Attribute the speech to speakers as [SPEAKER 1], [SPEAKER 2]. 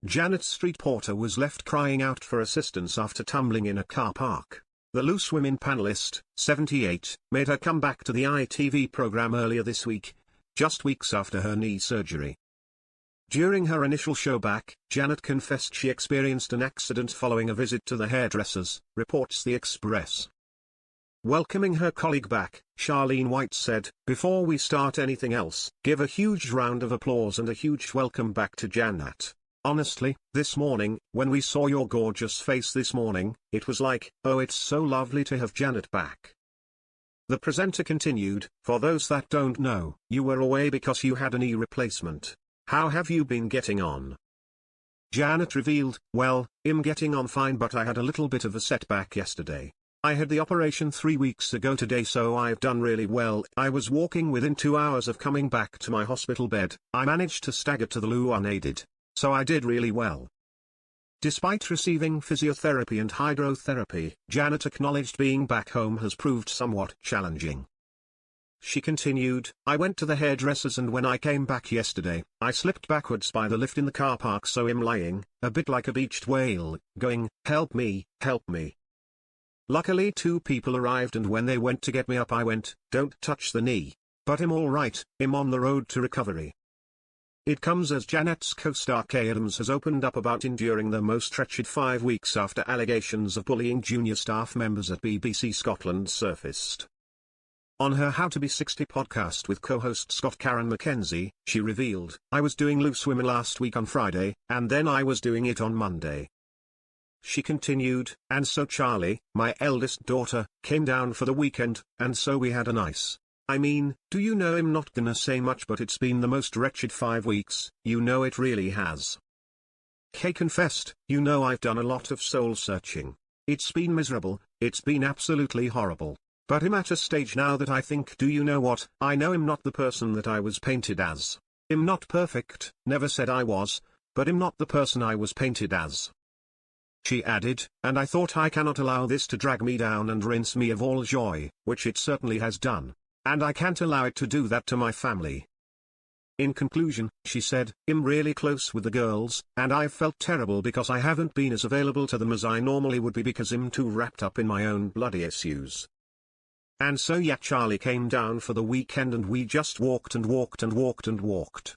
[SPEAKER 1] Janet Street Porter was left crying out for assistance after tumbling in a car park. The Loose Women panelist, 78, made her comeback to the ITV program earlier this week, just weeks after her knee surgery. During her initial show back, Janet confessed she experienced an accident following a visit to the hairdressers, reports The Express. Welcoming her colleague back, Charlene White said, "Before we start anything else, give a huge round of applause and a huge welcome back to Janet. Honestly, this morning, when we saw your gorgeous face this morning, it was like, oh, it's so lovely to have Janet back." The presenter continued, "For those that don't know, you were away because you had a knee replacement. How have you been getting on?" Janet revealed, "Well, I'm getting on fine, but I had a little bit of a setback yesterday. I had the operation 3 weeks ago today, so I've done really well. I was walking within 2 hours of coming back to my hospital bed. I managed to stagger to the loo unaided. So I did really well." Despite receiving physiotherapy and hydrotherapy, Janet acknowledged being back home has proved somewhat challenging. She continued, "I went to the hairdressers, and when I came back yesterday, I slipped backwards by the lift in the car park, so I'm lying, a bit like a beached whale, going, 'Help me, help me.' Luckily 2 people arrived, and when they went to get me up I went, 'Don't touch the knee.' But I'm alright, I'm on the road to recovery." It comes as Janet's co-star Kay Adams has opened up about enduring the most wretched 5 weeks after allegations of bullying junior staff members at BBC Scotland surfaced. On her How to Be 60 podcast with co-host Scott Karen Mackenzie, she revealed, "I was doing Loose Women last week on Friday, and then I was doing it on Monday." She continued, "And so Charlie, my eldest daughter, came down for the weekend, and so we had a nice. I mean, do you know, I'm not gonna say much, but it's been the most wretched 5 weeks, you know it really has." Kay confessed, "You know, I've done a lot of soul searching. It's been miserable, it's been absolutely horrible. But I'm at a stage now that I think, do you know what, I know I'm not the person that I was painted as. I'm not perfect, never said I was, but I'm not the person I was painted as." She added, "And I thought, I cannot allow this to drag me down and rinse me of all joy, which it certainly has done. And I can't allow it to do that to my family." In conclusion, she said, "I'm really close with the girls, and I've felt terrible because I haven't been as available to them as I normally would be because I'm too wrapped up in my own bloody issues. And so yeah, Charlie came down for the weekend and we just walked and walked and walked and walked.